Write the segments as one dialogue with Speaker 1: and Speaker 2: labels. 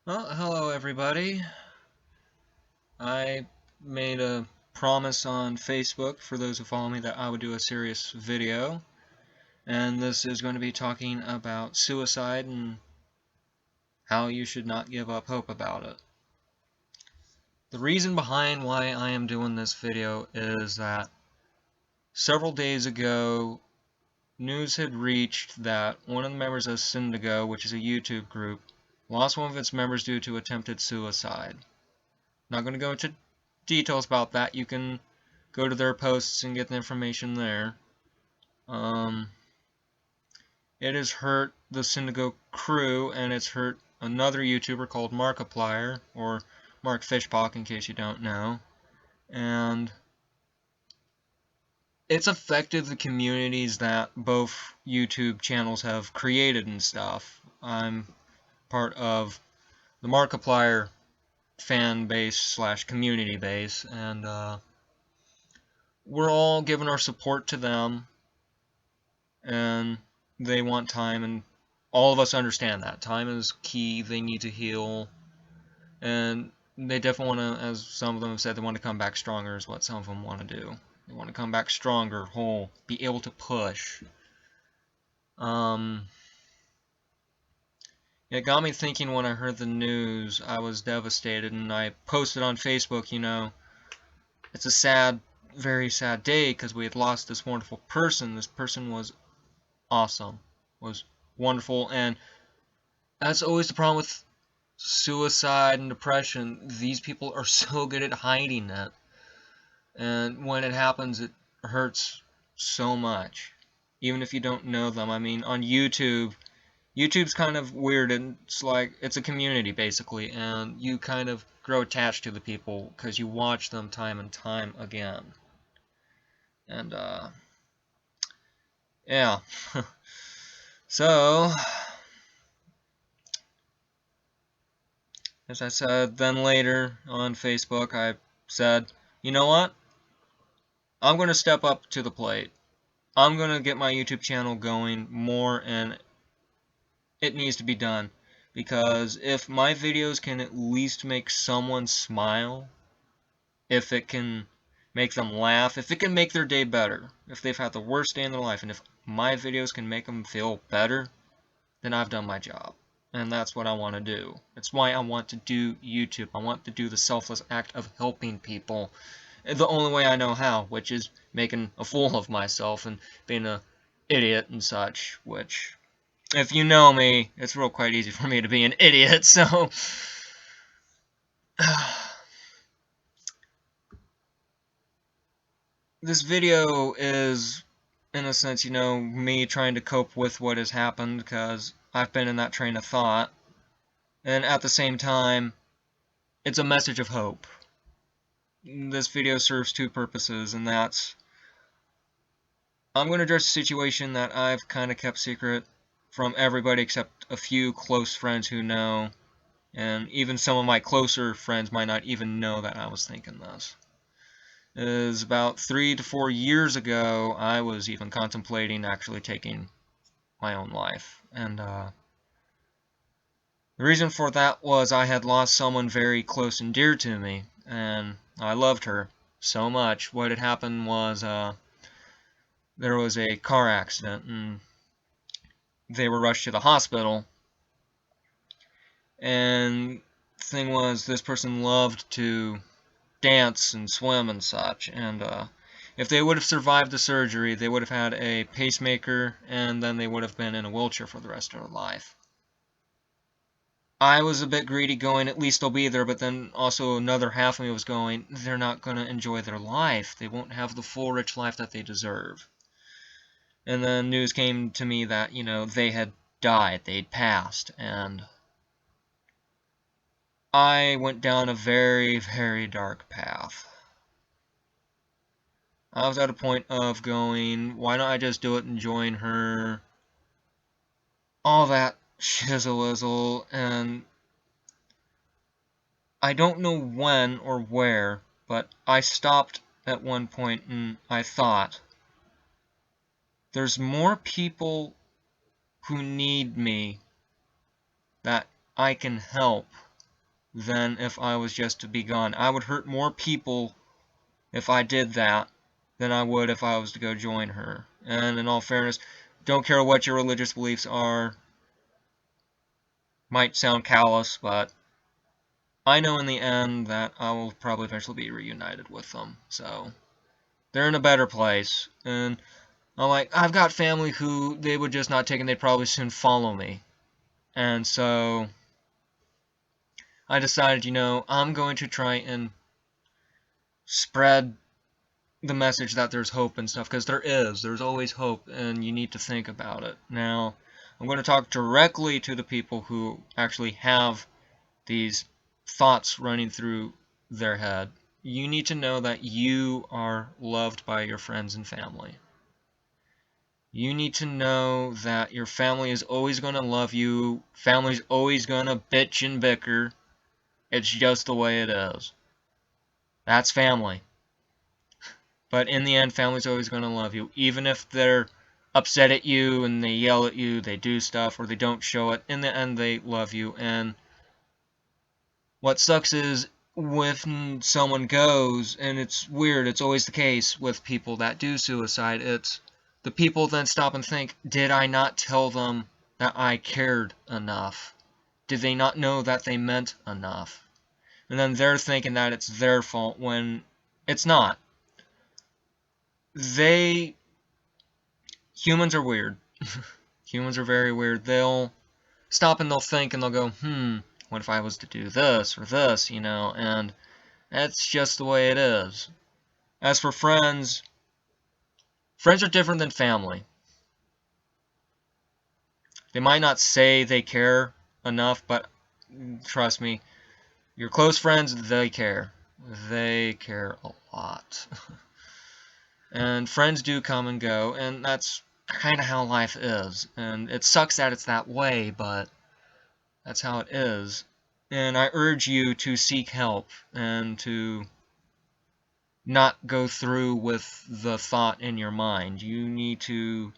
Speaker 1: Well, hello everybody. I made a promise on Facebook for those who follow me that I would do a serious video, and this is going to be talking about suicide and how you should not give up hope about it. The reason behind why I am doing this video is that several days ago, news had reached that one of the members of Cyndago, which is a YouTube group, lost one of its members due to attempted suicide. Not going to go into details about that. You can go to their posts and get the information there. It has hurt the Indigo Crew, and it's hurt another YouTuber called Markiplier, or Mark Fishpock in case you don't know. And it's affected the communities that both YouTube channels have created and stuff. I'm part of the Markiplier fan base slash community base, and we're all giving our support to them, and they want time, and all of us understand that. Time is key, they need to heal, and they definitely want to, as some of them have said, they want to come back stronger is what some of them want to do. They want to come back stronger, whole, be able to push. It got me thinking when I heard the news. I was devastated, and I posted on Facebook, it's a sad, very sad day because we had lost this wonderful person. This person was awesome, was wonderful, and that's always the problem with suicide and depression. These people are so good at hiding it, and when it happens, it hurts so much, even if you don't know them. I mean, on YouTube's kind of weird, and it's like, it's a community, basically, and you kind of grow attached to the people because you watch them time and time again. And, yeah. So, as I said, then later on Facebook, I said, you know what? I'm going to step up to the plate. I'm going to get my YouTube channel going more, and it needs to be done. Because if my videos can at least make someone smile, if it can make them laugh, if it can make their day better, if they've had the worst day in their life, and if my videos can make them feel better, then I've done my job. And that's what I want to do. That's why I want to do YouTube. I want to do the selfless act of helping people the only way I know how, which is making a fool of myself and being an idiot and such, which, if you know me, it's real quite easy for me to be an idiot, so... This video is, in a sense, me trying to cope with what has happened, because I've been in that train of thought, and at the same time, it's a message of hope. This video serves two purposes, and that's, I'm going to address a situation that I've kind of kept secret from everybody except a few close friends who know, and even some of my closer friends might not even know that I was thinking this. It is about 3 to 4 years ago, I was even contemplating actually taking my own life, and the reason for that was I had lost someone very close and dear to me, and I loved her so much. What had happened was, there was a car accident, and they were rushed to the hospital, and the thing was, this person loved to dance and swim and such, and if they would have survived the surgery, they would have had a pacemaker, and then they would have been in a wheelchair for the rest of their life. I was a bit greedy, going, at least they'll be there, but then also another half of me was going, they're not going to enjoy their life. They won't have the full, rich life that they deserve. And then news came to me that, they had died, they'd passed, and I went down a very, very dark path. I was at a point of going, why don't I just do it and join her? All that shizzle-wizzle, and I don't know when or where, but I stopped at one point and I thought, there's more people who need me that I can help than if I was just to be gone. I would hurt more people if I did that than I would if I was to go join her. And in all fairness, don't care what your religious beliefs are. Might sound callous, but I know in the end that I will probably eventually be reunited with them. So they're in a better place. And I'm like, I've got family who they would just not take and they'd probably soon follow me. And so I decided, I'm going to try and spread the message that there's hope and stuff, because there's always hope, and you need to think about it. Now, I'm going to talk directly to the people who actually have these thoughts running through their head. You need to know that you are loved by your friends and family. You need to know that your family is always going to love you. Family's always going to bitch and bicker. It's just the way it is. That's family. But in the end, family's always going to love you. Even if they're upset at you and they yell at you, they do stuff, or they don't show it, in the end, they love you. And what sucks is when someone goes, and it's weird, it's always the case with people that do suicide, it's the people then stop and think, did I not tell them that I cared enough? Did they not know that they meant enough? And then they're thinking that it's their fault when it's not. Humans are weird. Humans are very weird. They'll stop and they'll think and they'll go, what if I was to do this or this, and that's just the way it is. As for friends, friends are different than family. They might not say they care enough, but trust me, your close friends, they care. They care a lot. And friends do come and go, and that's kind of how life is. And it sucks that it's that way, but that's how it is. And I urge you to seek help and to not go through with the thought in your mind. You need to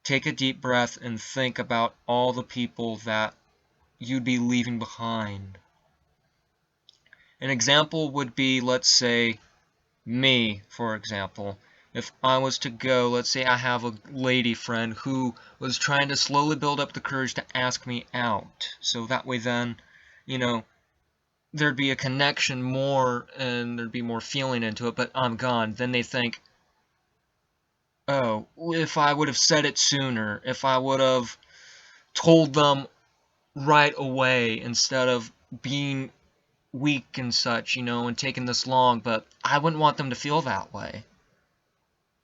Speaker 1: take a deep breath and think about all the people that you'd be leaving behind. An example would be, let's say, me, for example. If I was to go, let's say I have a lady friend who was trying to slowly build up the courage to ask me out. So that way then, there'd be a connection more and there'd be more feeling into it, but I'm gone. Then they think, oh, if I would have said it sooner, if I would have told them right away instead of being weak and such, and taking this long, but I wouldn't want them to feel that way.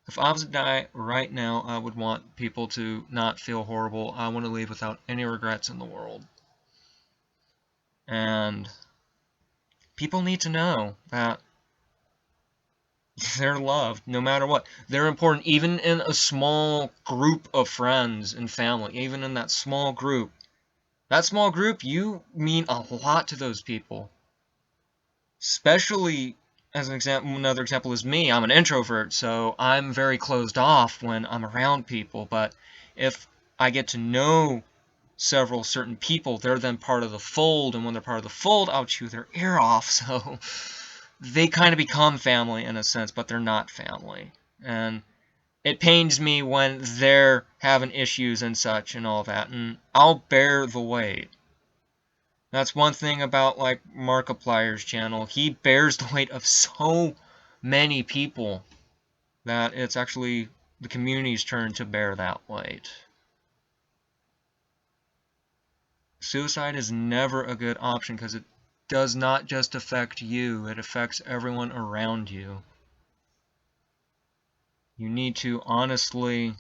Speaker 1: If I was to die right now, I would want people to not feel horrible. I want to leave without any regrets in the world. And people need to know that they're loved no matter what. They're important even in a small group of friends and family, even in that small group. That small group, you mean a lot to those people. Especially, as an example, another example is me. I'm an introvert, so I'm very closed off when I'm around people. But if I get to know several certain people, they're then part of the fold, and when they're part of the fold, I'll chew their ear off. So they kind of become family in a sense, but they're not family. And it pains me when they're having issues and such and all that, and I'll bear the weight. That's one thing about like Markiplier's channel. He bears the weight of so many people that it's actually the community's turn to bear that weight. Suicide is never a good option because it does not just affect you, it affects everyone around you. You need to honestly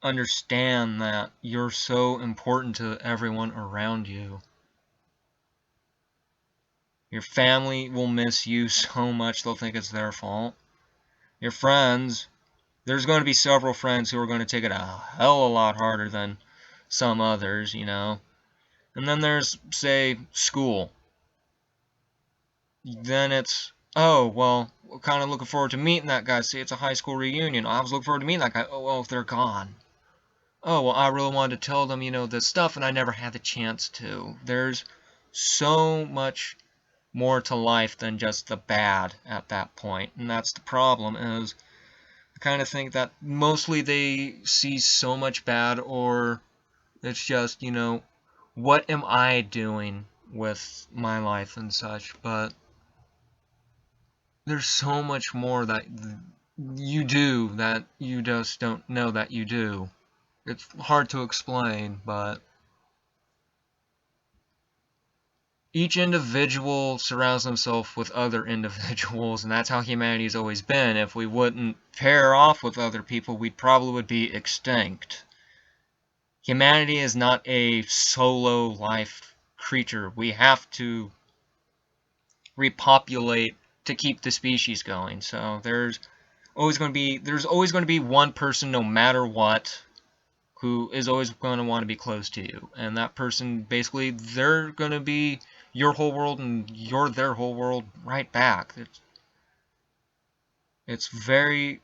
Speaker 1: understand that you're so important to everyone around you. Your family will miss you so much they'll think it's their fault. Your friends, there's going to be several friends who are going to take it a hell of a lot harder than some others, And then there's, say, school. Then it's, oh, well, we're kind of looking forward to meeting that guy. See, it's a high school reunion. I was looking forward to meeting that guy. Oh, well, they're gone. oh, well, I really wanted to tell them, this stuff, and I never had the chance to. There's so much more to life than just the bad at that point, and that's the problem, is I kind of think that mostly they see so much bad, or it's just, what am I doing with my life and such, but there's so much more that you do that you just don't know that you do. It's hard to explain, but each individual surrounds themselves with other individuals, and that's how humanity's always been. If we wouldn't pair off with other people, we probably would be extinct. Humanity is not a solo life creature. We have to repopulate to keep the species going. So there's always going to be one person, no matter what, who is always going to want to be close to you. And that person, basically, they're going to be your whole world and you're their whole world right back. It's very,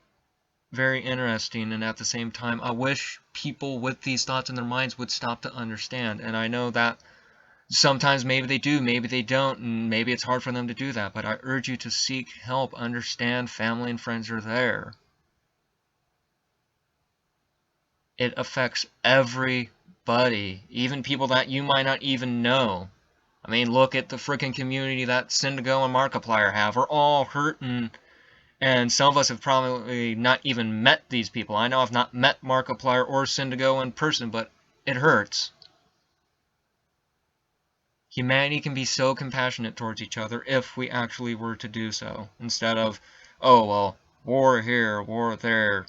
Speaker 1: very interesting, and at the same time, I wish people with these thoughts in their minds would stop to understand. And I know that sometimes maybe they do, maybe they don't, and maybe it's hard for them to do that, but I urge you to seek help, understand family and friends are there. It affects everybody, even people that you might not even know. I mean, look at the freaking community that Cyndago and Markiplier have. We're all hurting, and some of us have probably not even met these people. I know I've not met Markiplier or Cyndago in person, but it hurts. Humanity can be so compassionate towards each other if we actually were to do so, instead of, oh, well, war here, war there,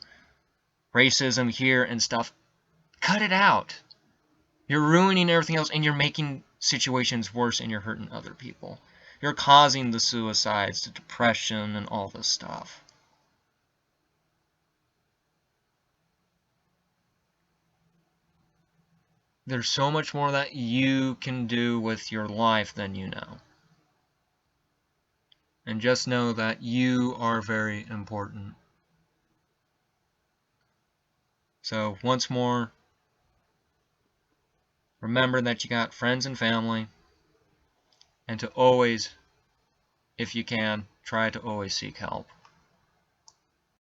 Speaker 1: racism here and stuff. Cut it out. You're ruining everything else, and you're making situations worse, and you're hurting other people. You're causing the suicides, the depression, and all this stuff. There's so much more that you can do with your life than you know. And just know that you are very important. So, once more, remember that you got friends and family, and to always, if you can, try to always seek help.